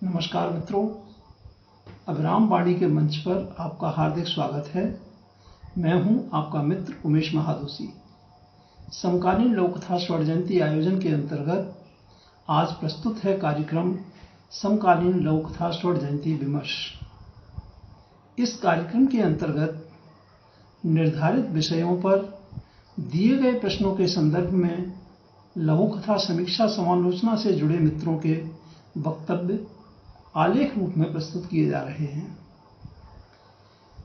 नमस्कार मित्रों, अभिराम वाणी के मंच पर आपका हार्दिक स्वागत है। मैं हूं आपका मित्र उमेश महादोशी। समकालीन लोककथा स्वर्ण जयंती आयोजन के अंतर्गत आज प्रस्तुत है कार्यक्रम समकालीन लोककथा स्वर्ण जयंती विमर्श। इस कार्यक्रम के अंतर्गत निर्धारित विषयों पर दिए गए प्रश्नों के संदर्भ में लघु कथा समीक्षा समालोचना से जुड़े मित्रों के वक्तव्य आलेख रूप में प्रस्तुत किए जा रहे हैं।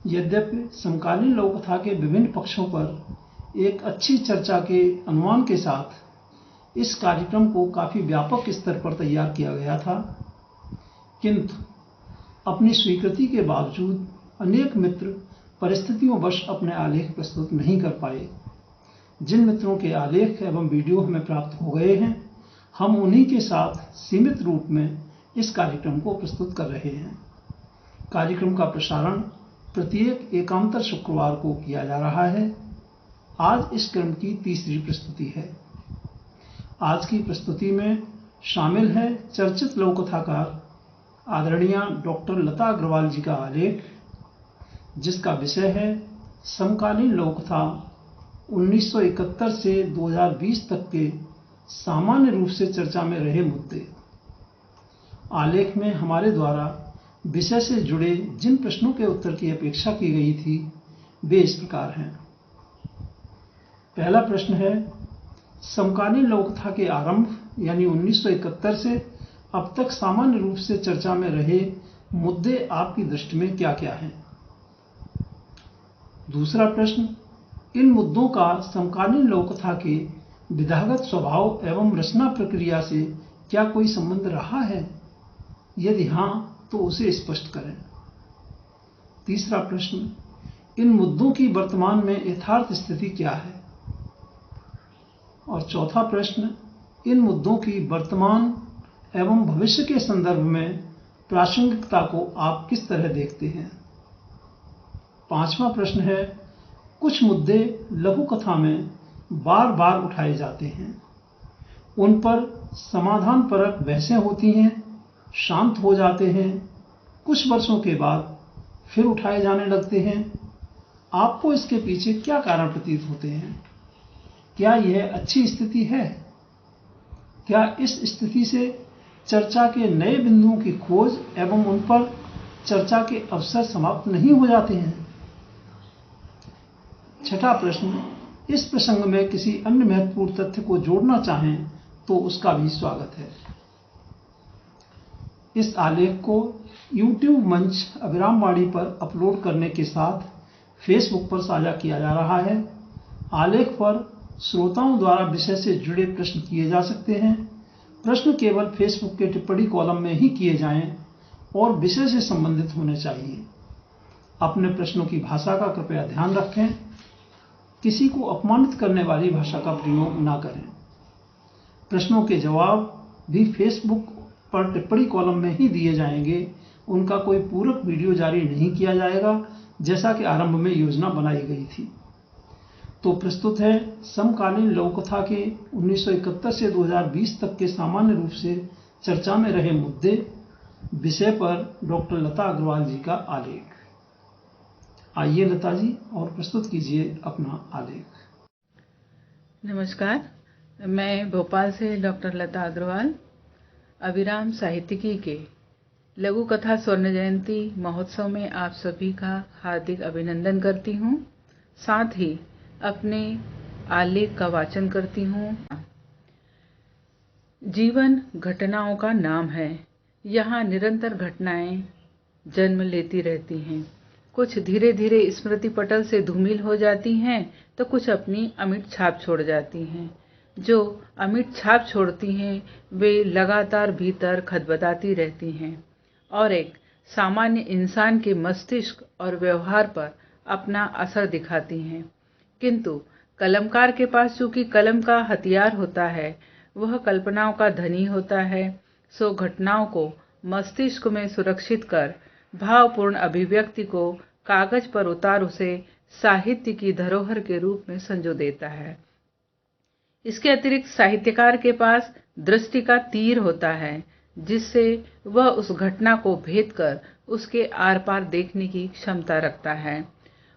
यद्यपि समकालीन लोक कथा के विभिन्न पक्षों पर एक अच्छी चर्चा के अनुमान के साथ इस कार्यक्रम को काफी व्यापक स्तर पर तैयार किया गया था, किंतु अपनी स्वीकृति के बावजूद अनेक मित्र परिस्थितियों अपने आलेख प्रस्तुत नहीं कर पाए। जिन मित्रों के आलेख एवं वीडियो हमें प्राप्त हो गए हैं, हम उन्हीं के साथ सीमित रूप में इस कार्यक्रम को प्रस्तुत कर रहे हैं। कार्यक्रम का प्रसारण प्रत्येक एकांतर शुक्रवार को किया जा रहा है। आज इस क्रम की तीसरी प्रस्तुति है। आज की प्रस्तुति में शामिल है चर्चित लोक कथाकार आदरणीय डॉक्टर लता अग्रवाल जी का आलेख, जिसका विषय है समकालीन लोक कथा 1971 से 2020 तक के सामान्य रूप से चर्चा में रहे मुद्दे। आलेख में हमारे द्वारा विषय से जुड़े जिन प्रश्नों के उत्तर की अपेक्षा की गई थी, वे इस प्रकार हैं। पहला प्रश्न है, समकालीन लोककथा के आरंभ यानी 1971 से अब तक सामान्य रूप से चर्चा में रहे मुद्दे आपकी दृष्टि में क्या क्या हैं? दूसरा प्रश्न, इन मुद्दों का समकालीन लोककथा के विधागत स्वभाव एवं रचना प्रक्रिया से क्या कोई संबंध रहा है? यदि हां, तो उसे स्पष्ट करें। तीसरा प्रश्न, इन मुद्दों की वर्तमान में यथार्थ स्थिति क्या है? और चौथा प्रश्न, इन मुद्दों की वर्तमान एवं भविष्य के संदर्भ में प्रासंगिकता को आप किस तरह देखते हैं? पांचवा प्रश्न है, कुछ मुद्दे लघु कथा में बार बार उठाए जाते हैं। उन पर समाधानपरक बहसें होती हैं, शांत हो जाते हैं, कुछ वर्षों के बाद फिर उठाए जाने लगते हैं। आपको इसके पीछे क्या कारण प्रतीत होते हैं? क्या यह अच्छी स्थिति है? क्या इस स्थिति से चर्चा के नए बिंदुओं की खोज एवं उन पर चर्चा के अवसर समाप्त नहीं हो जाते हैं? छठा प्रश्न, इस प्रसंग में किसी अन्य महत्वपूर्ण तथ्य को जोड़ना चाहें तो उसका भी स्वागत है। इस आलेख को YouTube मंच अभिराम वाणी पर अपलोड करने के साथ Facebook पर साझा किया जा रहा है। आलेख पर श्रोताओं द्वारा विषय से जुड़े प्रश्न किए जा सकते हैं। प्रश्न केवल Facebook के टिप्पणी कॉलम में ही किए जाएं और विषय से संबंधित होने चाहिए। अपने प्रश्नों की भाषा का कृपया ध्यान रखें। किसी को अपमानित करने वाली भाषा का प्रयोग न करें। प्रश्नों के जवाब भी Facebook पर टिप्पणी कॉलम में ही दिए जाएंगे। उनका कोई पूरक वीडियो जारी नहीं किया जाएगा, जैसा कि आरंभ में योजना बनाई गई थी। तो प्रस्तुत है समकालीन लोक कथा के 1971 से 2020 तक के सामान्य रूप से चर्चा में रहे मुद्दे विषय पर डॉक्टर लता अग्रवाल जी का आलेख। आइए लता जी, और प्रस्तुत कीजिए अपना आलेख। नमस्कार, मैं भोपाल से डॉक्टर लता अग्रवाल अभिराम साहित्यिकी के लघु कथा स्वर्ण जयंती महोत्सव में आप सभी का हार्दिक अभिनंदन करती हूँ। साथ ही अपने आलेख का वाचन करती हूँ। जीवन घटनाओं का नाम है। यहाँ निरंतर घटनाएं जन्म लेती रहती हैं। कुछ धीरे धीरे स्मृति पटल से धूमिल हो जाती हैं, तो कुछ अपनी अमिट छाप छोड़ जाती हैं। जो अमिट छाप छोड़ती हैं, वे लगातार भीतर खदबदाती रहती हैं और एक सामान्य इंसान के मस्तिष्क और व्यवहार पर अपना असर दिखाती हैं। किंतु कलमकार के पास चूंकि कलम का हथियार होता है, वह कल्पनाओं का धनी होता है, सो घटनाओं को मस्तिष्क में सुरक्षित कर भावपूर्ण अभिव्यक्ति को कागज पर उतार उसे साहित्य की धरोहर के रूप में संजो देता है। इसके अतिरिक्त साहित्यकार के पास दृष्टि का तीर होता है, जिससे वह उस घटना को भेद कर उसके आर पार देखने की क्षमता रखता है।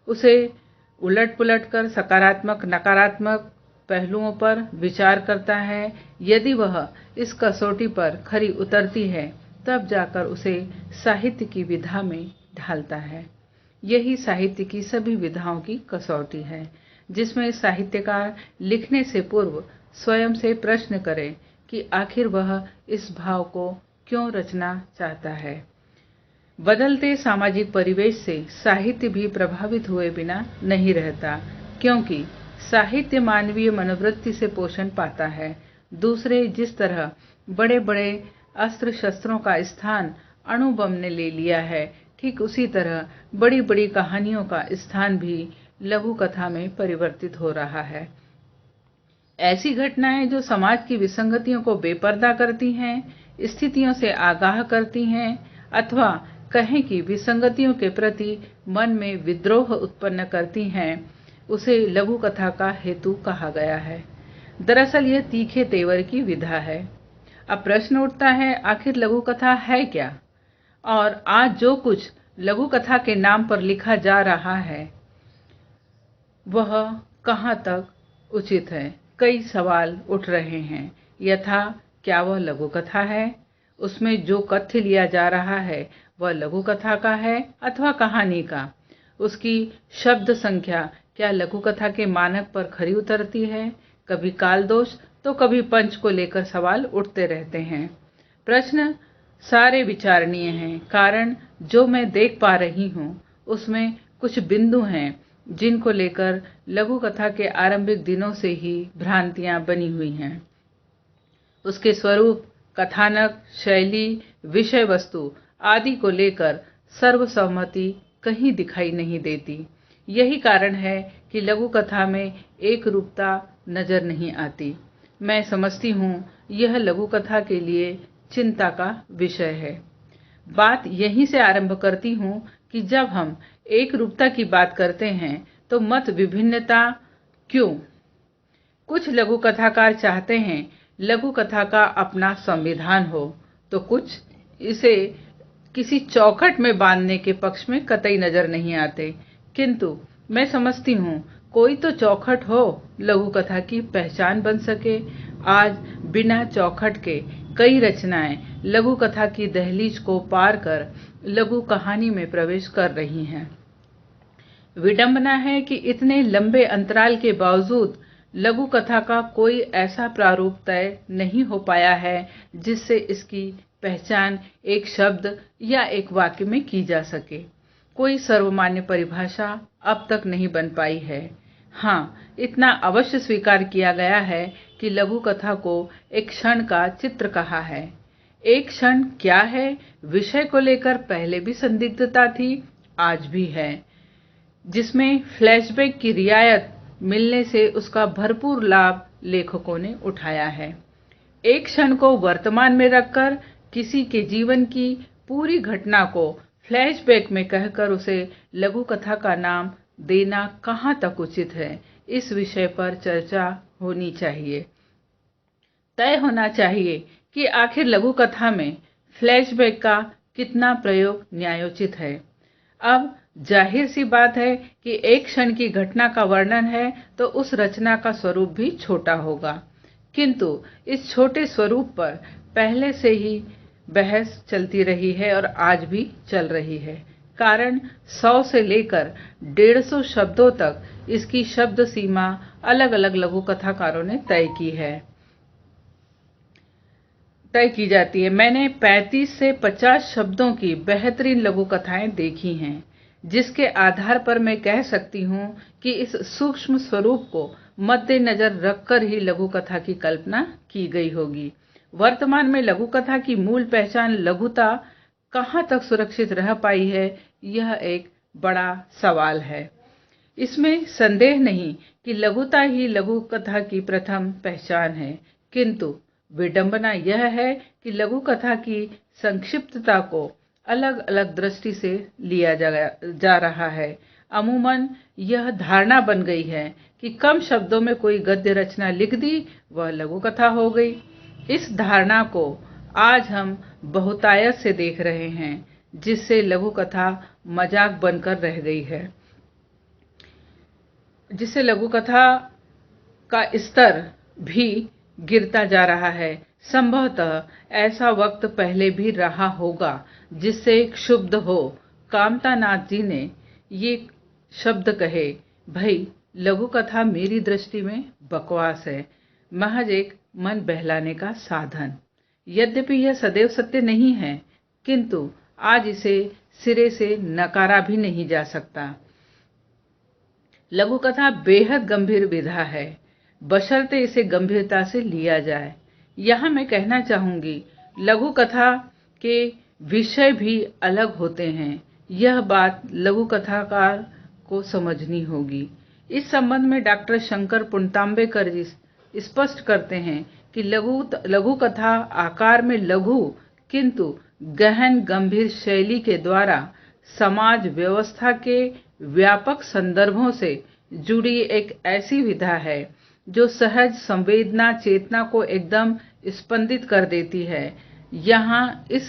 उसे उलट पुलट कर सकारात्मक नकारात्मक पहलुओं पर विचार करता है। यदि वह इस कसौटी पर खरी उतरती है तब जाकर उसे साहित्य की विधा में ढालता है। यही साहित्य की सभी विधाओं की कसौटी है, जिसमें साहित्यकार लिखने से पूर्व स्वयं से प्रश्न करे कि आखिर वह इस भाव को क्यों रचना चाहता है। बदलते सामाजिक परिवेश से साहित्य भी प्रभावित हुए बिना नहीं रहता, क्योंकि साहित्य मानवीय मनोवृत्ति से पोषण पाता है। दूसरे जिस तरह बड़े बड़े अस्त्र शस्त्रों का स्थान अणु बम ने ले लिया है, ठीक उसी तरह बड़ी बड़ी कहानियों का स्थान भी लघु कथा में परिवर्तित हो रहा है। ऐसी घटनाएं जो समाज की विसंगतियों को बेपर्दा करती हैं, स्थितियों से आगाह करती हैं, अथवा कहें कि विसंगतियों के प्रति मन में विद्रोह उत्पन्न करती हैं, उसे लघु कथा का हेतु कहा गया है। दरअसल यह तीखे तेवर की विधा है। अब प्रश्न उठता है, आखिर लघु कथा है क्या? और आज जो कुछ लघु कथा के नाम पर लिखा जा रहा है वह कहाँ तक उचित है? कई सवाल उठ रहे हैं। यथा, क्या वह लघु कथा है? उसमें जो कथ्य लिया जा रहा है वह लघु कथा का है अथवा कहानी का? उसकी शब्द संख्या क्या लघु कथा के मानक पर खरी उतरती है? कभी काल दोष तो कभी पंच को लेकर सवाल उठते रहते हैं। प्रश्न सारे विचारणीय हैं, कारण जो मैं देख पा रही हूँ उसमें कुछ बिंदु हैं जिनको लेकर लघु कथा के आरंभिक दिनों से ही भ्रांतियां बनी हुई हैं। उसके स्वरूप, कथानक, शैली, विषय वस्तु आदि को लेकर सर्वसम्मति कहीं दिखाई नहीं देती। यही कारण है कि लघु कथा में एक रूपता नजर नहीं आती। मैं समझती हूँ यह लघु कथा के लिए चिंता का विषय है। बात यहीं से आरंभ करती हूँ कि जब हम एक रूपता की बात करते हैं तो मत विभिन्नता क्यों? कुछ लघु कथाकार चाहते हैं लघु कथा का अपना संविधान हो, तो कुछ इसे किसी चौखट में बांधने के पक्ष में कतई नजर नहीं आते। किंतु मैं समझती हूँ कोई तो चौखट हो, लघु कथा की पहचान बन सके। आज बिना चौखट के कई रचनाएं लघु कथा की दहलीज को पार कर लघु कहानी में प्रवेश कर रही हैं। विडंबना है कि इतने लंबे अंतराल के बावजूद लघु कथा का कोई ऐसा प्रारूप तय नहीं हो पाया है जिससे इसकी पहचान एक शब्द या एक वाक्य में की जा सके। कोई सर्वमान्य परिभाषा अब तक नहीं बन पाई है। हाँ, इतना अवश्य स्वीकार किया गया है कि लघु कथा को एक क्षण का चित्र कहा है। एक क्षण क्या है, विषय को लेकर पहले भी संदिग्धता थी, आज भी है, जिसमें फ्लैशबैक की रियायत मिलने से उसका भरपूर लाभ लेखकों ने उठाया है। एक क्षण को वर्तमान में रखकर किसी के जीवन की पूरी घटना को फ्लैशबैक में कहकर उसे लघु कथा का नाम देना कहाँ तक उचित है, इस विषय पर चर्चा होनी चाहिए। तय होना चाहिए कि आखिर लघु कथा में फ्लैशबैक का कितना प्रयोग न्यायोचित है। अब जाहिर सी बात है कि एक क्षण की घटना का वर्णन है तो उस रचना का स्वरूप भी छोटा होगा, किंतु इस छोटे स्वरूप पर पहले से ही बहस चलती रही है और आज भी चल रही है। कारण 100 से लेकर 150 शब्दों तक इसकी शब्द सीमा अलग अलग लघु कथाकारों ने तय की जाती है। मैंने 35 से 50 शब्दों की बेहतरीन लघु कथाएं देखी हैं, जिसके आधार पर मैं कह सकती हूँ कि इस सूक्ष्म स्वरूप को मद्देनजर रखकर ही लघु कथा की कल्पना की गई होगी। वर्तमान में लघु कथा की मूल पहचान लघुता कहाँ तक सुरक्षित रह पाई है, यह एक बड़ा सवाल है। इसमें संदेह नहीं कि लघुता ही लघु कथा की प्रथम पहचान है, किंतु विडंबना यह है कि लघु कथा की संक्षिप्तता को अलग अलग दृष्टि से लिया जा रहा है। अमूमन यह धारणा बन गई है कि कम शब्दों में कोई गद्य रचना लिख दी वह लघु कथा हो गई। इस धारणा को आज हम बहुतायत से देख रहे हैं, जिससे लघु कथा मजाक बनकर रह गई है, जिससे लघु कथा का स्तर भी गिरता जा रहा है। संभवतः ऐसा वक्त पहले भी रहा होगा जिससे क्षुब्ध हो कामतानाथ जी ने ये शब्द कहे, भाई लघु कथा मेरी दृष्टि में बकवास है, महज एक मन बहलाने का साधन। यद्यपि यह सदैव सत्य नहीं है, किंतु आज इसे सिरे से नकारा भी नहीं जा सकता। लघु कथा बेहद गंभीर विधा है, बशर्ते इसे गंभीरता से लिया जाए। यहाँ मैं कहना चाहूंगी, लघु कथा के विषय भी अलग होते हैं। यह बात लघु कथाकार को समझनी होगी। इस संबंध में डॉक्टर शंकर पुणतांबेकर जी स्पष्ट करते हैं कि लघु कथा आकार में लघु किंतु गहन गंभीर शैली के द्वारा समाज व्यवस्था के व्यापक संदर्भों से जुड़ी एक ऐसी विधा है जो सहज संवेदना चेतना को एकदम स्पंदित कर देती है। यहाँ इस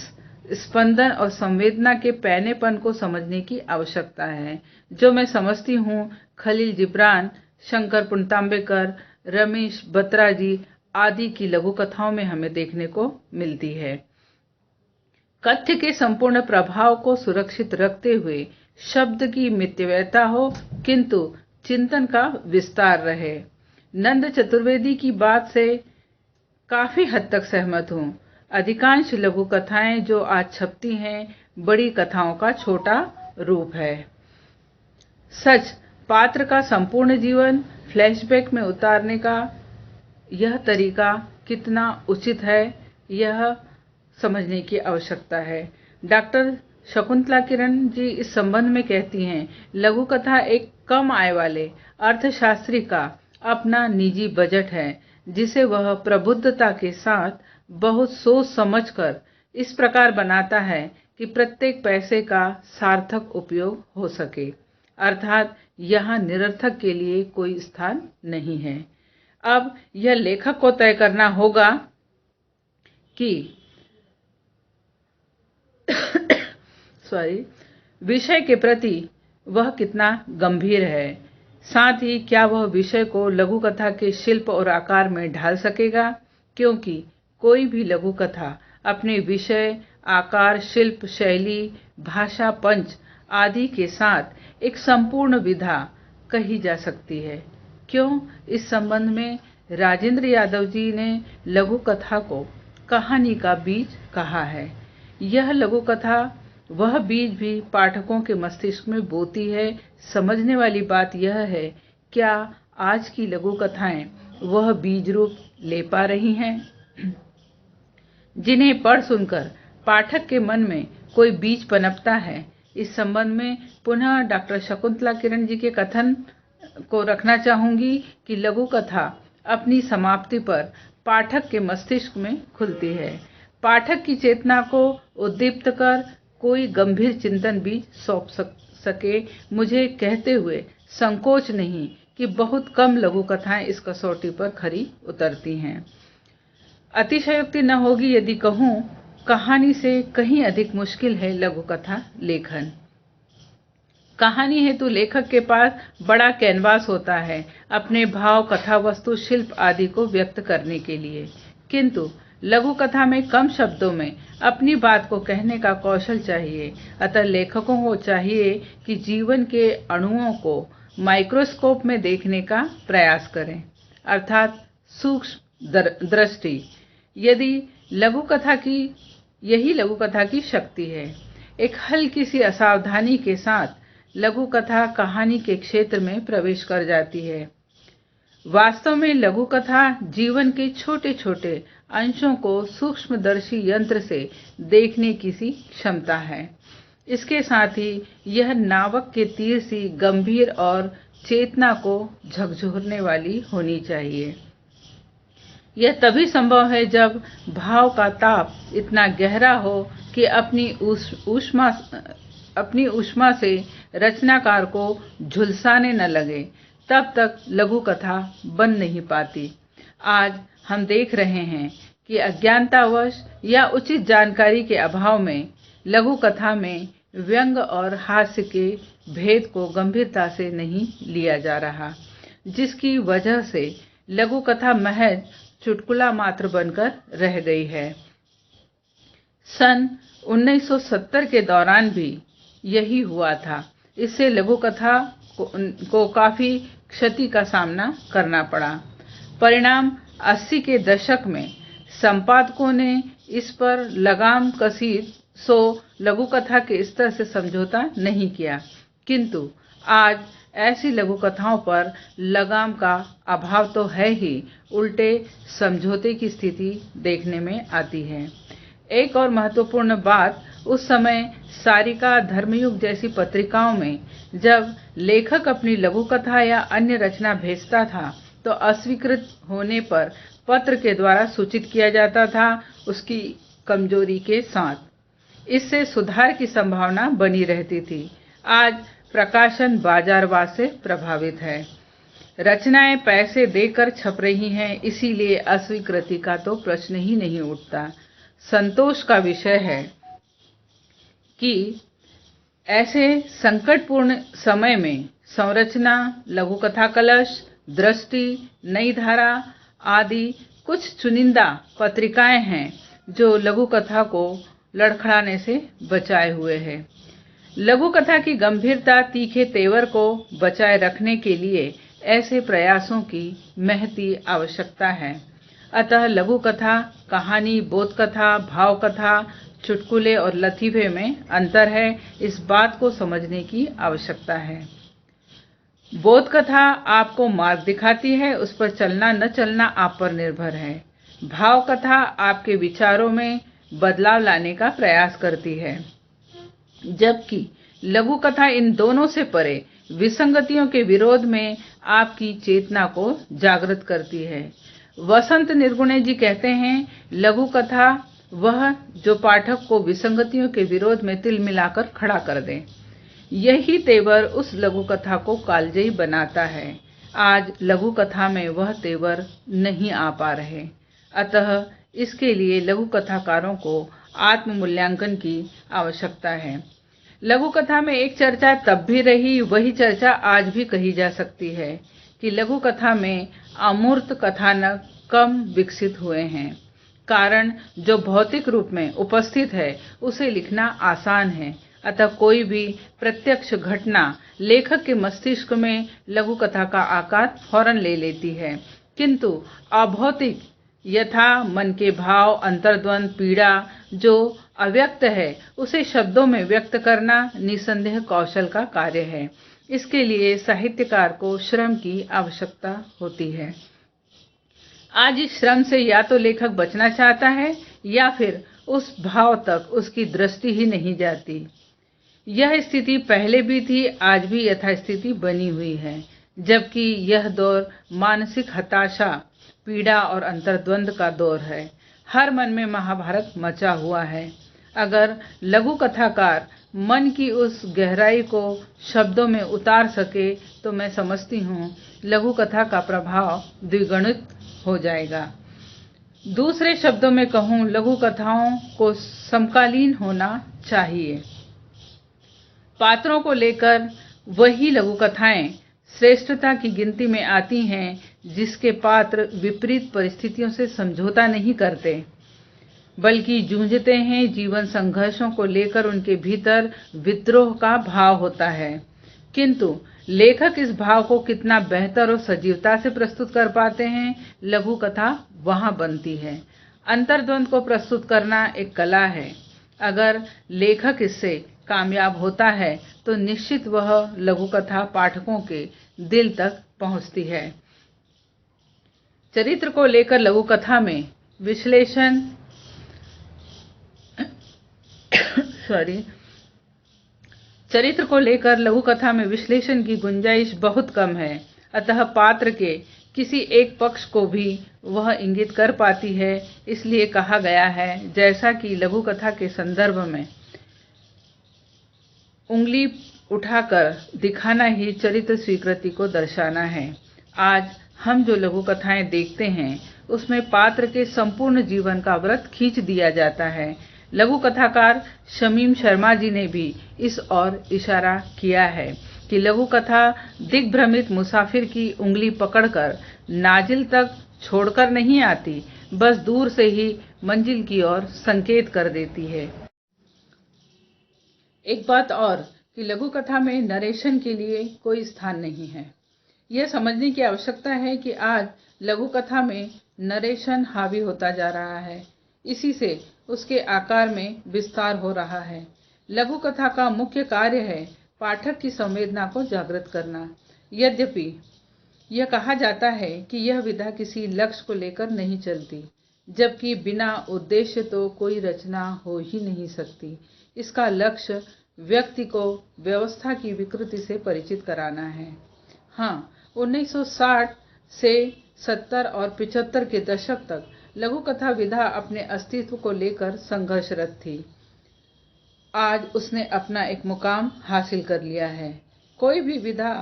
स्पंदन और संवेदना के पैनेपन को समझने की आवश्यकता है, जो मैं समझती हूँ खलील जिब्रान, शंकर पुणतांबेकर, रमेश बत्रा जी आदि की लघु कथाओं में हमें देखने को मिलती है। कथ्य के संपूर्ण प्रभाव को सुरक्षित रखते हुए शब्द की मितव्ययता हो, किंतु चिंतन का विस्तार रहे। नंद चतुर्वेदी की बात से काफी हद तक सहमत हूँ। अधिकांश लघु कथाएं जो आज छपती हैं, बड़ी कथाओं का छोटा रूप है। सच, पात्र का संपूर्ण जीवन फ्लैशबैक में उतारने का यह तरीका कितना उचित है, यह समझने की आवश्यकता है। डॉक्टर शकुंतला किरण जी इस संबंध में कहती हैं, लघु कथा एक कम आय वाले अर्थशास्त्री का अपना निजी बजट है, जिसे वह प्रबुद्धता के साथ बहुत सोच समझकर इस प्रकार बनाता है कि प्रत्येक पैसे का सार्थक उपयोग हो सके। अर्थात यहाँ निरर्थक के लिए कोई स्थान नहीं है। अब यह लेखक को तय करना होगा कि विषय के प्रति वह कितना गंभीर है, साथ ही क्या वह विषय को लघु कथा के शिल्प और आकार में ढाल सकेगा, क्योंकि कोई भी लघु कथा अपने विषय, आकार, शिल्प, शैली, भाषा, पंच आदि के साथ एक संपूर्ण विधा कही जा सकती है। क्यों? इस संबंध में राजेंद्र यादव जी ने लघु कथा को कहानी का बीज कहा है। यह लघु कथा वह बीज भी पाठकों के मस्तिष्क में बोती है। समझने वाली बात यह है, क्या आज की लघु कथाएं वह बीज रूप ले पा रही हैं? जिन्हें पढ़ सुनकर पाठक के मन में कोई बीज पनपता है। इस संबंध में पुनः डॉक्टर शकुंतला किरण जी के कथन को रखना चाहूंगी कि लघु कथा अपनी समाप्ति पर पाठक के मस्तिष्क में खुलती है। पाठक की चेतना को उद्दीप्त कर कोई गंभीर चिंतन भी सौंप सके। मुझे कहते हुए संकोच नहीं कि बहुत कम लघु कथाएं इस कसौटी पर खरी उतरती हैं। अतिशयोक्ति न होगी यदि कहूं, कहानी से कहीं अधिक मुश्किल है लघु कथा लेखन। कहानी हेतु लेखक के पास बड़ा कैनवास होता है अपने भाव, कथा वस्तु, शिल्प आदि को व्यक्त करने के लिए, किंतु लघु कथा में कम शब्दों में अपनी बात को कहने का कौशल चाहिए। अतः लेखकों को चाहिए कि जीवन के अणुओं को माइक्रोस्कोप में देखने का प्रयास करें, अर्थात सूक्ष्म दृष्टि। यही लघु कथा की शक्ति है। एक हल्की सी असावधानी के साथ लघु कथा कहानी के क्षेत्र में प्रवेश कर जाती है। वास्तव में लघु कथा जीवन के छोटे छोटे अंशों को सूक्ष्मदर्शी यंत्र से देखने की सी क्षमता है। इसके साथ ही यह नावक के तीर सी गंभीर और चेतना को झकझोरने वाली होनी चाहिए। यह तभी संभव है जब भाव का ताप इतना गहरा हो कि अपनी ऊष्मा से रचनाकार को झुलसाने न लगे, तब तक लघु कथा बन नहीं पाती। आज हम देख रहे हैं कि अज्ञानतावश या उचित जानकारी के अभाव में लघु कथा में व्यंग और हास्य के भेद को गंभीरता से नहीं लिया जा रहा, जिसकी वजह से लघु कथा महज चुटकुला मात्र बनकर रह गई है। सन 1970 के दौरान भी यही हुआ था। इससे लघु कथा को काफी क्षति का सामना करना पड़ा। परिणाम 80 के दशक में संपादकों ने इस पर लगाम कसी सो लघु कथा के स्तर से समझौता नहीं किया, किंतु आज ऐसी लघु कथाओं पर लगाम का अभाव तो है ही, उल्टे समझौते की स्थिति देखने में आती है। एक और महत्वपूर्ण बात, उस समय सारिका, धर्मयुग जैसी पत्रिकाओं में जब लेखक अपनी लघु कथा या अन्य रचना भेजता था तो अस्वीकृत होने पर पत्र के द्वारा सूचित किया जाता था, उसकी कमजोरी के साथ। इससे सुधार की संभावना बनी रहती थी। आज प्रकाशन बाजारवाद से प्रभावित है। रचनाएं पैसे देकर छप रही हैं, इसीलिए अस्वीकृति का तो प्रश्न ही नहीं उठता। संतोष का विषय है कि ऐसे संकटपूर्ण समय में संरचना, लघु कथा कलश, दृष्टि, नई धारा आदि कुछ चुनिंदा पत्रिकाएं हैं जो लघु कथा को लड़खड़ाने से बचाए हुए हैं। लघु कथा की गंभीरता, तीखे तेवर को बचाए रखने के लिए ऐसे प्रयासों की महती आवश्यकता है। अतः लघु कथा, कहानी, बोध कथा, भाव कथा, चुटकुले और लतीफे में अंतर है, इस बात को समझने की आवश्यकता है। बोध कथा आपको मार्ग दिखाती है, उस पर चलना न चलना आप पर निर्भर है। भाव कथा आपके विचारों में बदलाव लाने का प्रयास करती है, जबकि लघु कथा इन दोनों से परे विसंगतियों के विरोध में आपकी चेतना को जागृत करती है। वसंत निर्गुणे जी कहते हैं, लघु कथा वह जो पाठक को विसंगतियों के विरोध में तिल मिलाकर खड़ा कर दे। यही तेवर उस लघु कथा को कालजयी बनाता है। आज लघु कथा में वह तेवर नहीं आ पा रहे, अतः इसके लिए लघु कथाकारों को आत्म मूल्यांकन की आवश्यकता है। लघु कथा में एक चर्चा तब भी रही, वही चर्चा आज भी कही जा सकती है कि लघु कथा में अमूर्त कथानक कम विकसित हुए हैं। कारण जो भौतिक रूप में उपस्थित है उसे लिखना आसान है, अतः कोई भी प्रत्यक्ष घटना लेखक के मस्तिष्क में लघु कथा का आकार फौरन ले लेती है, किंतु अभौतिक यथा मन के भाव, अंतर्द्वंद, पीड़ा जो अव्यक्त है उसे शब्दों में व्यक्त करना निसंदेह कौशल का कार्य है। इसके लिए साहित्यकार को श्रम की आवश्यकता होती है। आज इस श्रम से या तो लेखक बचना चाहता है या फिर उस भाव तक उसकी दृष्टि ही नहीं जाती। यह स्थिति पहले भी थी, आज भी यथास्थिति बनी हुई है, जबकि यह दौर मानसिक हताशा, पीड़ा और अंतर्द्वंद का दौर है। हर मन में महाभारत मचा हुआ है। अगर लघु कथाकार मन की उस गहराई को शब्दों में उतार सके तो मैं समझती हूँ लघु कथा का प्रभाव द्विगुणित हो जाएगा। दूसरे शब्दों में कहूँ, लघु कथाओं को समकालीन होना चाहिए। पात्रों को लेकर वही लघु कथाएं श्रेष्ठता की गिनती में आती हैं जिसके पात्र विपरीत परिस्थितियों से समझौता नहीं करते, बल्कि जूझते हैं। जीवन संघर्षों को लेकर उनके भीतर विद्रोह का भाव होता है, किंतु लेखक इस भाव को कितना बेहतर और सजीवता से प्रस्तुत कर पाते हैं, लघु कथा वहां बनती है। अंतर्द्वंद को प्रस्तुत करना एक कला है। अगर लेखक इससे कामयाब होता है तो निश्चित वह लघु कथा पाठकों के दिल तक पहुंचती है। चरित्र को लेकर लघु कथा में विश्लेषण चरित्र को लेकर लघु कथा में विश्लेषण की गुंजाइश बहुत कम है, अतः पात्र के किसी एक पक्ष को भी वह इंगित कर पाती है। इसलिए कहा गया है, जैसा कि लघु कथा के संदर्भ में उंगली उठाकर दिखाना ही चरित्र स्वीकृति को दर्शाना है। आज हम जो लघु कथाएं देखते हैं उसमें पात्र के संपूर्ण जीवन का व्रत खींच दिया जाता है। लघु कथाकार शमीम शर्मा जी ने भी इस ओर इशारा किया है कि लघु कथा दिग्भ्रमित मुसाफिर की उंगली पकड़कर नाजिल तक छोड़कर नहीं आती, बस दूर से ही मंजिल की ओर संकेत कर देती है। एक बात और कि लघु कथा में नरेशन के लिए कोई स्थान नहीं है। यह समझने की आवश्यकता है कि आज लघु कथा में नरेशन हावी होता जा रहा है, इसी से उसके आकार में विस्तार हो रहा है। लघु कथा का मुख्य कार्य है पाठक की संवेदना को जागृत करना। यद्यपि यह कहा जाता है कि यह विधा किसी लक्ष्य को लेकर नहीं चलती, जबकि बिना उद्देश्य तो कोई रचना हो ही नहीं सकती। इसका लक्ष्य व्यक्ति को व्यवस्था की विकृति से परिचित कराना है। हाँ, 1960 से 70 और 75 के दशक तक लघु कथा विधा अपने अस्तित्व को लेकर संघर्षरत थी। आज उसने अपना एक मुकाम हासिल कर लिया है। कोई भी विधा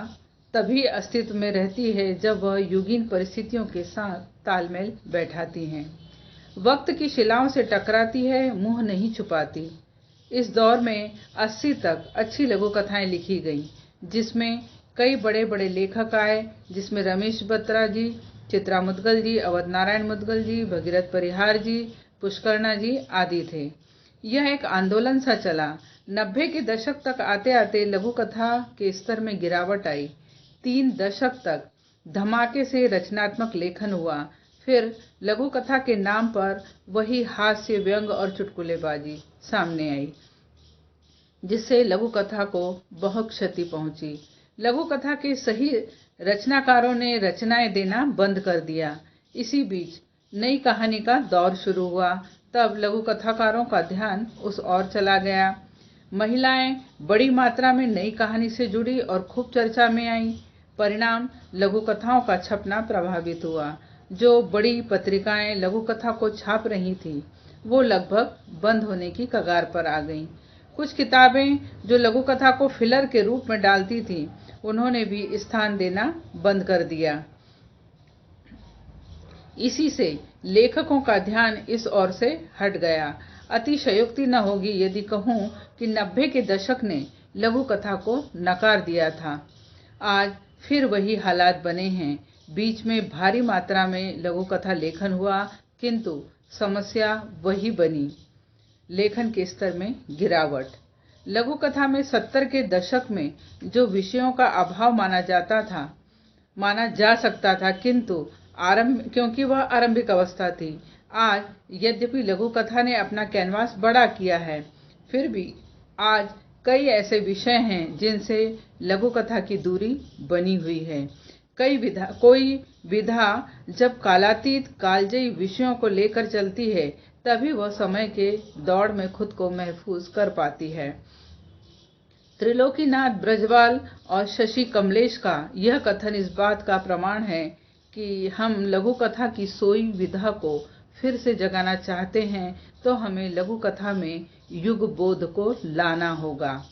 तभी अस्तित्व में रहती है जब वह युगीन परिस्थितियों के साथ तालमेल बैठाती है, वक्त की शिलाओं से टकराती है, मुंह नहीं छुपाती। इस दौर में 80 तक अच्छी लघु कथाएं लिखी गईं, जिसमें कई बड़े बड़े लेखक आए, जिसमें रमेश बत्रा जी, चित्रा मुदगल जी, अवध नारायण मुदगल जी, भगीरथ परिहार जी, पुष्करणा जी आदि थे। यह एक आंदोलन सा चला। 90 के दशक तक आते आते लघु कथा के स्तर में गिरावट आई। 3 दशक तक धमाके से रचनात्मक लेखन हुआ। फिर लघु कथा के नाम पर वही हास्य, व्यंग और चुटकुलेबाजी सामने आई, जिससे लघु कथा को बहुत क्षति पहुंची। लघु कथा के सही रचनाकारों ने रचनाएं देना बंद कर दिया। इसी बीच नई कहानी का दौर शुरू हुआ। तब लघु कथाकारों का ध्यान उस ओर चला गया। महिलाएं बड़ी मात्रा में नई कहानी से जुड़ी और खूब चर्चा में आईं। परिणाम लघु कथाओं का छपना प्रभावित हुआ। जो बड़ी पत्रिकाएं लघु कथा को छाप रही थीं, वो लगभग बंद होने की कगार पर आ गईं। कुछ किताबें जो लघु कथा को फिलर के रूप में डालती थीं, उन्होंने भी स्थान देना बंद कर दिया। इसी से लेखकों का ध्यान इस ओर से हट गया। अतिशयोक्ति न होगी यदि कहूं कि 90 के दशक ने लघु कथा को नकार दिया था। आज फिर वही हालात बने हैं। बीच में भारी मात्रा में लघु कथा लेखन हुआ, किंतु समस्या वही बनी, लेखन के स्तर में गिरावट। लघु कथा में 70 के दशक में जो विषयों का अभाव माना जा सकता था, किंतु क्योंकि वह आरंभिक अवस्था थी। आज यद्यपि लघु कथा ने अपना कैनवास बड़ा किया है, फिर भी आज कई ऐसे विषय हैं जिनसे लघु कथा की दूरी बनी हुई है। कोई विधा जब कालातीत कालजयी विषयों को लेकर चलती है, तभी वह समय के दौड़ में खुद को महफूज कर पाती है। त्रिलोकीनाथ ब्रजवाल और शशि कमलेश का यह कथन इस बात का प्रमाण है कि हम लघु कथा की सोई विधा को फिर से जगाना चाहते हैं, तो हमें लघु कथा में युग बोध को लाना होगा।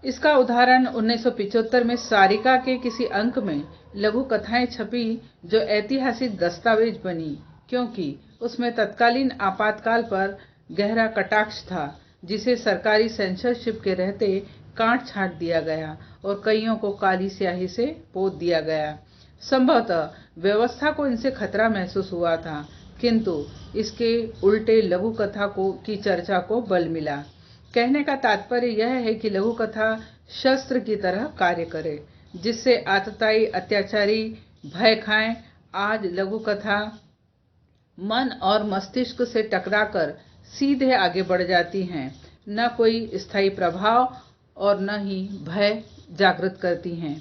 इसका उदाहरण 1975 में सारिका के किसी अंक में लघु कथाएं छपी, जो ऐतिहासिक दस्तावेज बनी, क्योंकि उसमें तत्कालीन आपातकाल पर गहरा कटाक्ष था, जिसे सरकारी सेंसरशिप के रहते काट छांट दिया गया और कईयों को काली स्याही से पोत दिया गया। संभवतः व्यवस्था को इनसे खतरा महसूस हुआ था, किंतु इसके उल्टे लघु कथा की चर्चा को बल मिला। कहने का तात्पर्य यह है कि लघु कथा शस्त्र की तरह कार्य करे, जिससे आतताई अत्याचारी भय खाएं। आज लघु कथा मन और मस्तिष्क से टकराकर सीधे आगे बढ़ जाती हैं, न कोई स्थायी प्रभाव और न ही भय जागृत करती हैं।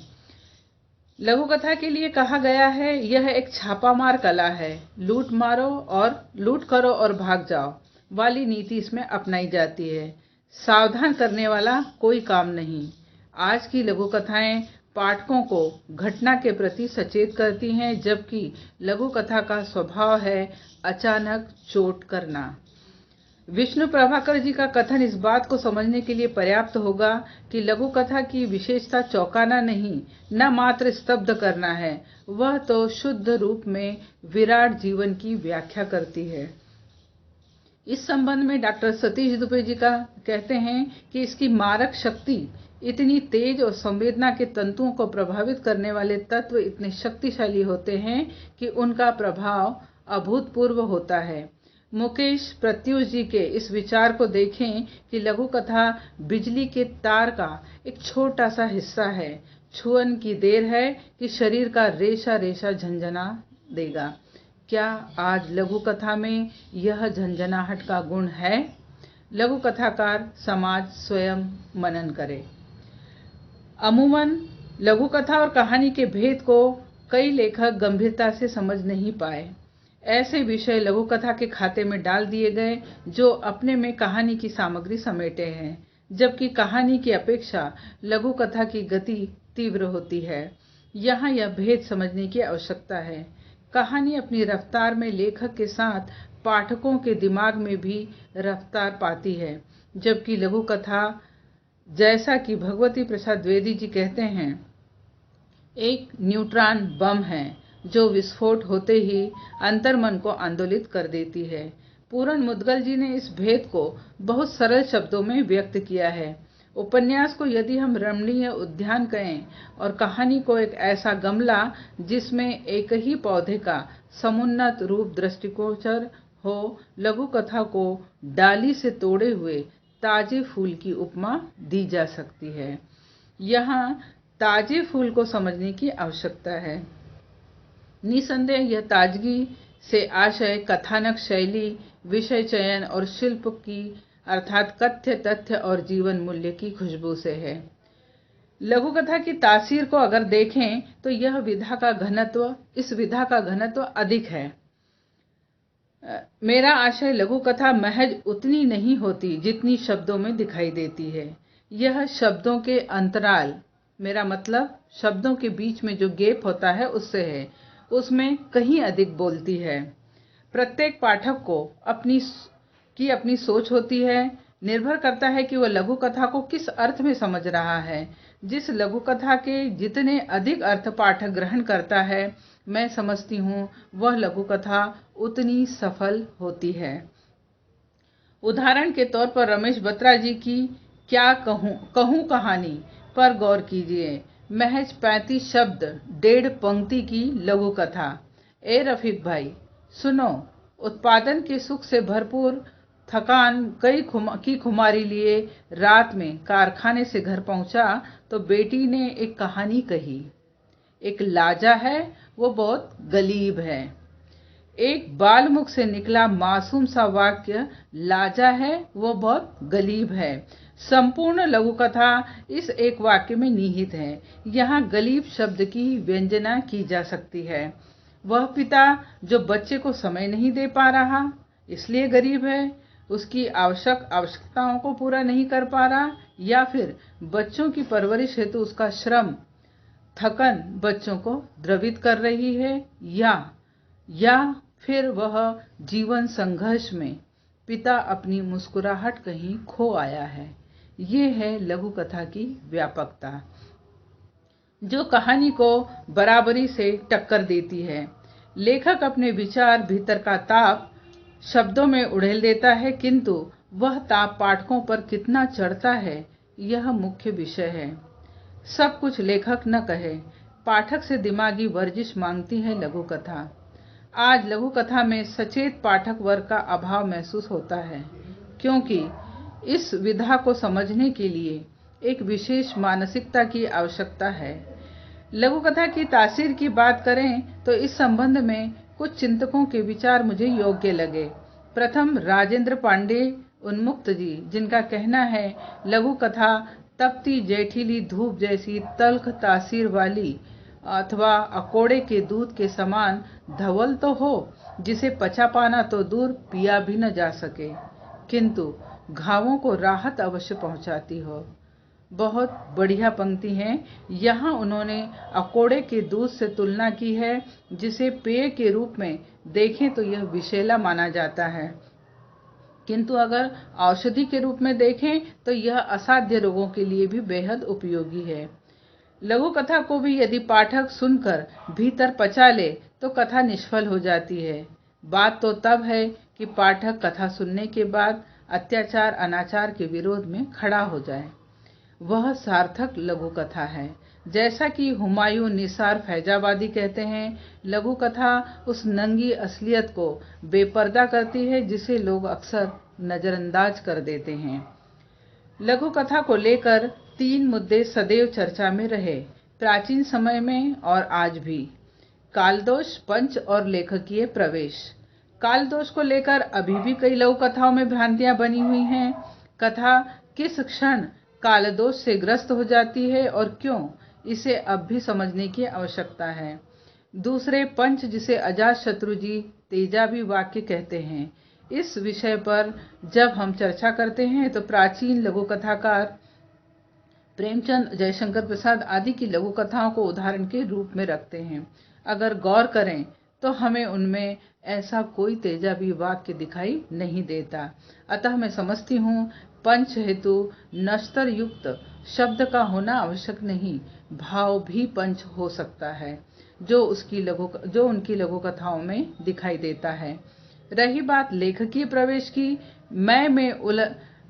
लघु कथा के लिए कहा गया है, यह एक छापामार कला है। लूट करो और भाग जाओ वाली नीति इसमें अपनाई जाती है। सावधान करने वाला कोई काम नहीं। आज की लघु कथाएं पाठकों को घटना के प्रति सचेत करती हैं, जबकि लघु कथा का स्वभाव है अचानक चोट करना। विष्णु प्रभाकर जी का कथन इस बात को समझने के लिए पर्याप्त होगा कि लघु कथा की विशेषता चौंकाना नहीं, न मात्र स्तब्ध करना है, वह तो शुद्ध रूप में विराट जीवन की व्याख्या करती है। इस संबंध में डॉक्टर सतीश दुबे जी का कहते हैं कि इसकी मारक शक्ति इतनी तेज और संवेदना के तंतुओं को प्रभावित करने वाले तत्व इतने शक्तिशाली होते हैं कि उनका प्रभाव अभूतपूर्व होता है। मुकेश प्रत्यूष जी के इस विचार को देखें कि लघु कथा बिजली के तार का एक छोटा सा हिस्सा है, छुअन की देर है कि शरीर का रेशा रेशा झंझना देगा। क्या आज लघु कथा में यह झंझनाहट का गुण है? लघु कथाकार समाज स्वयं मनन करे। अमूमन लघु कथा और कहानी के भेद को कई लेखक गंभीरता से समझ नहीं पाए। ऐसे विषय लघु कथा के खाते में डाल दिए गए जो अपने में कहानी की सामग्री समेटे हैं, जबकि कहानी की अपेक्षा लघु कथा की गति तीव्र होती है। यहाँ यह भेद समझने की आवश्यकता है। कहानी अपनी रफ्तार में लेखक के साथ पाठकों के दिमाग में भी रफ्तार पाती है, जबकि लघु कथा, जैसा कि भगवती प्रसाद द्विवेदी जी कहते हैं, एक न्यूट्रॉन बम है जो विस्फोट होते ही अंतर्मन को आंदोलित कर देती है। पूरन मुदगल जी ने इस भेद को बहुत सरल शब्दों में व्यक्त किया है। उपन्यास को यदि हम रमणीय उद्यान कहें और कहानी को एक ऐसा गमला जिसमें एक ही पौधे का समुन्नत रूप दृष्टिगोचर हो, लघु कथा को डाली से तोड़े हुए ताजे फूल की उपमा दी जा सकती है। यहाँ ताजे फूल को समझने की आवश्यकता है। निसंदेह यह ताजगी से आशय कथानक शैली, विषय चयन और शिल्प की अर्थात कथ्य तथ्य और जीवन मूल्य की खुशबू से है। लघु कथा की तासीर को अगर देखें तो यह इस विधा का घनत्व अधिक है। मेरा आशय लघु कथा महज उतनी नहीं होती जितनी शब्दों में दिखाई देती है। यह शब्दों के अंतराल, मेरा मतलब शब्दों के बीच में जो गैप होता है उससे है, उसमें कहीं अधिक बोलती है। प्रत्येक पाठक को अपनी सोच होती है। निर्भर करता है कि वह लघु कथा को किस अर्थ में समझ रहा है। जिस लघु कथा के जितने अधिक अर्थ पाठक ग्रहण करता है, मैं समझती हूँ वह लघु कथा उतनी सफल होती है। उदाहरण के तौर पर रमेश बत्रा जी की क्या कहूँ कहानी पर गौर कीजिए। महज 35 शब्द, 1.5 पंक्ति की लघु कथा। ए रफीक भाई सुनो, उत्पादन के सुख से भरपूर थकान की खुमारी लिए रात में कारखाने से घर पहुंचा तो बेटी ने एक कहानी कही। एक लाजा है, वो बहुत गलीब है। एक बाल मुख से निकला मासूम सा वाक्य, लाजा है, वो बहुत गलीब है। संपूर्ण लघु कथा इस एक वाक्य में निहित है। यहाँ गलीब शब्द की व्यंजना की जा सकती है। वह पिता जो बच्चे को समय नहीं दे पा रहा इसलिए गरीब है, उसकी आवश्यकताओं को पूरा नहीं कर पा रहा, या फिर बच्चों की परवरिश हेतु उसका श्रम थकन बच्चों को द्रवित कर रही है, या फिर वह जीवन संघर्ष में पिता अपनी मुस्कुराहट कहीं खो आया है। ये है लघु कथा की व्यापकता, जो कहानी को बराबरी से टक्कर देती है। लेखक अपने विचार भीतर का ताप शब्दों में उड़ेल देता है, किंतु वह ताप पाठकों पर कितना चढ़ता है यह मुख्य विषय है। सब कुछ लेखक न कहे, पाठक से दिमागी वर्जिश मांगती है लघु कथा। आज लघु कथा में सचेत पाठक वर्ग का अभाव महसूस होता है, क्योंकि इस विधा को समझने के लिए एक विशेष मानसिकता की आवश्यकता है। लघु कथा की तासीर की बात करें तो इस संबंध में कुछ चिंतकों के विचार मुझे योग्य लगे। प्रथम राजेंद्र पांडे उन्मुक्त जी, जिनका कहना है लघु कथा तपती जेठीली धूप जैसी तल्ख तासीर वाली अथवा अकोड़े के दूध के समान धवल तो हो, जिसे पचा पाना तो दूर पिया भी न जा सके, किंतु घावों को राहत अवश्य पहुंचाती हो। बहुत बढ़िया पंक्ति है। यहाँ उन्होंने अकोड़े के दूध से तुलना की है, जिसे पेय के रूप में देखें तो यह विषैला माना जाता है। किंतु अगर औषधि के रूप में देखें तो यह असाध्य रोगों के लिए भी बेहद उपयोगी है। लघु कथा को भी यदि पाठक सुनकर भीतर पचा ले तो कथा निष्फल हो जाती है। बात तो तब है कि पाठक कथा सुनने के बाद अत्याचार अनाचार के विरोध में खड़ा हो जाए, वह सार्थक लघु कथा है। जैसा कि हुमायूं निसार फैजाबादी कहते हैं, लघु कथा उस नंगी असलियत को बेपर्दा करती है जिसे लोग अक्सर नजरअंदाज कर देते हैं। लघु कथा को लेकर 3 मुद्दे सदैव चर्चा में रहे, प्राचीन समय में और आज भी। कालदोष, पंच और लेखकीय प्रवेश। कालदोष को लेकर अभी भी कई लघु कथाओं में भ्रांतियां बनी हुई हैं। कथा किस क्षण कालदोष से ग्रस्त हो जाती है और क्यों, इसे अब भी समझने की आवश्यकता है। दूसरे, पंच, जिसे अजातशत्रु जी तेजाबी वाक्य कहते हैं। इस विषय पर जब हम चर्चा करते हैं तो प्राचीन लघु कथाकार प्रेमचंद, जयशंकर प्रसाद आदि की लघु कथाओं को उदाहरण के रूप में रखते हैं। अगर गौर करें तो हमें उनमें ऐसा कोई तेजाबी वाक्य दिखाई नहीं देता। अतः मैं समझती हूँ पंच हेतु नश्तर युक्त शब्द का होना आवश्यक नहीं, भाव भी पंच हो सकता है जो उनकी लघु कथाओं में दिखाई देता है। रही बात लेखकीय प्रवेश की, मैं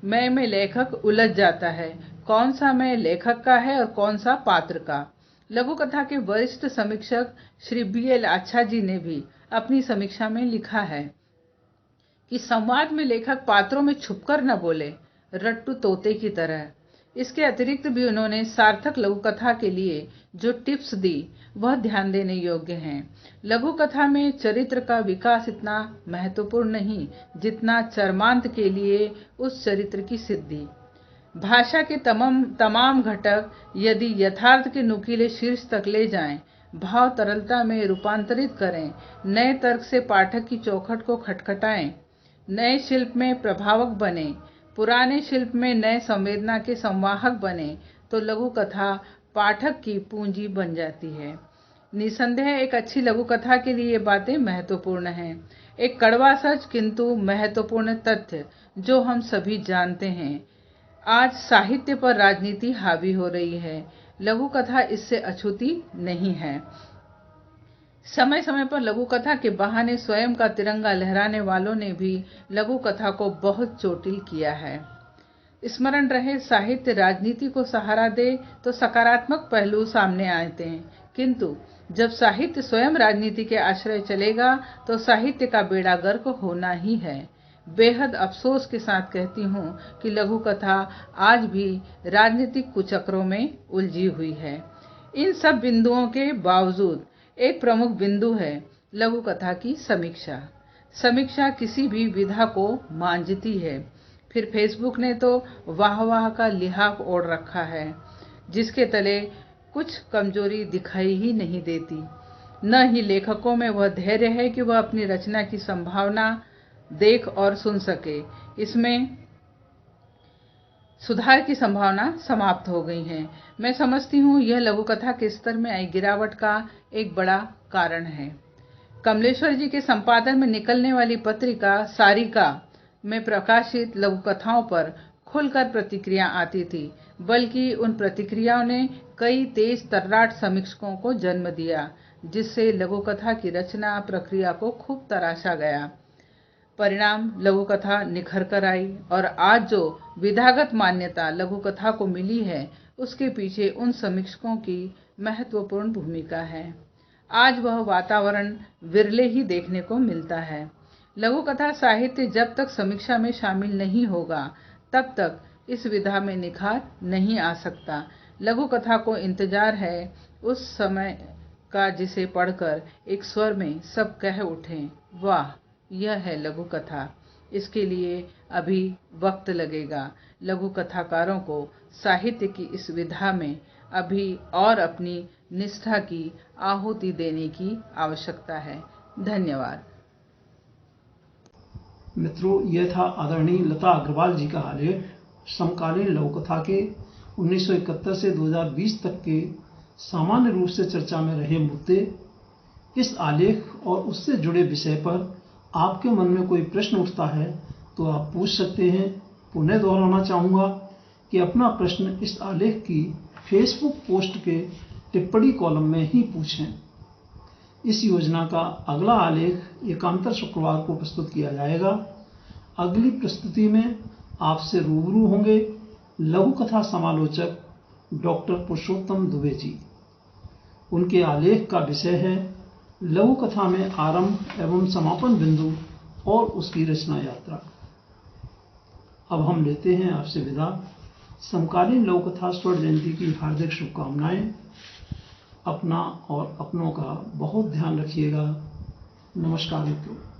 में लेखक उलझ जाता है। कौन सा मैं लेखक का है और कौन सा पात्र का। लघु कथा के वरिष्ठ समीक्षक श्री BL आच्छा जी ने भी अपनी समीक्षा में लिखा है कि संवाद में लेखक पात्रों में छुपकर न बोले, रट्टू तोते की तरह। इसके अतिरिक्त भी उन्होंने सार्थक लघु कथा के लिए जो टिप्स दी वह ध्यान देने योग्य हैं। लघु कथा में चरित्र का विकास इतना महत्वपूर्ण नहीं जितना चरमांत के लिए उस चरित्र की सिद्धि। भाषा के तमाम घटक यदि यथार्थ के नुकीले शीर्ष तक ले जाएं, भाव तरलता में रूपांतरित करें, नए तर्क से पाठक की चौखट को खटखटाएं, नए शिल्प में प्रभावक बने, पुराने शिल्प में नए संवेदना के संवाहक बने, तो लघु कथा पाठक की पूंजी बन जाती है। निसंदेह एक अच्छी लघु कथा के लिए ये बातें महत्वपूर्ण हैं। एक कड़वा सच किंतु महत्वपूर्ण तथ्य जो हम सभी जानते हैं, आज साहित्य पर राजनीति हावी हो रही है। लघु कथा इससे अछूती नहीं है। समय समय पर लघु कथा के बहाने स्वयं का तिरंगा लहराने वालों ने भी लघु कथा को बहुत चोटिल किया है। स्मरण रहे, साहित्य राजनीति को सहारा दे तो सकारात्मक पहलू सामने आते हैं, किंतु जब साहित्य स्वयं राजनीति के आश्रय चलेगा तो साहित्य का बेड़ा गर्क होना ही है। बेहद अफसोस के साथ कहती हूँ कि लघु कथा आज भी राजनीतिक कुचक्रों में उलझी हुई है। इन सब बिंदुओं के बावजूद एक प्रमुख बिंदु है लघु कथा की समीक्षा। समीक्षा किसी भी विधा को मांझती है। फिर फेसबुक ने तो वाह वाह का लिहाफ ओढ़ रखा है, जिसके तले कुछ कमजोरी दिखाई ही नहीं देती। न ही लेखकों में वह धैर्य है कि वह अपनी रचना की संभावना देख और सुन सके। इसमें सुधार की संभावना समाप्त हो गई है। मैं समझती हूँ यह लघु कथा के स्तर में आई गिरावट का एक बड़ा कारण है। कमलेश्वर जी के संपादन में निकलने वाली पत्रिका सारिका में प्रकाशित लघु कथाओं पर खुलकर प्रतिक्रिया आती थी, बल्कि उन प्रतिक्रियाओं ने कई तेज तर्राट समीक्षकों को जन्म दिया, जिससे लघु कथा की रचना प्रक्रिया को खूब तराशा गया। परिणाम लघु कथा निखर कर आई और आज जो विधागत मान्यता लघु कथा को मिली है उसके पीछे उन समीक्षकों की महत्वपूर्ण भूमिका है। आज वह वातावरण विरले ही देखने को मिलता है। लघु कथा साहित्य जब तक समीक्षा में शामिल नहीं होगा तब तक इस विधा में निखार नहीं आ सकता। लघु कथा को इंतजार है उस समय का जिसे पढ़कर एक स्वर में सब कह उठें, वाह, यह है लघु कथा। इसके लिए अभी वक्त लगेगा। लघु कथाकारों को साहित्य की इस विधा में अभी और अपनी निष्ठा की आहुति देने की आवश्यकता है। धन्यवाद। मित्रों, यह था आदरणीय लता अग्रवाल जी का आलेख समकालीन लघु कथा के 1971 से 2020 तक के सामान्य रूप से चर्चा में रहे मुद्दे। इस आलेख और उससे जुड़े विषय पर आपके मन में कोई प्रश्न उठता है तो आप पूछ सकते हैं। पुनः दोहराना चाहूँगा कि अपना प्रश्न इस आलेख की फेसबुक पोस्ट के टिप्पणी कॉलम में ही पूछें। इस योजना का अगला आलेख एकांतर शुक्रवार को प्रस्तुत किया जाएगा। अगली प्रस्तुति में आपसे रूबरू होंगे लघु कथा समालोचक डॉक्टर पुरुषोत्तम दुबे जी। उनके आलेख का विषय है लघु कथा में आरंभ एवं समापन बिंदु और उसकी रचना यात्रा। अब हम लेते हैं आपसे विदा। समकालीन लघु कथा स्वर्ण जयंती की हार्दिक शुभकामनाएं। अपना और अपनों का बहुत ध्यान रखिएगा। नमस्कार मित्रों।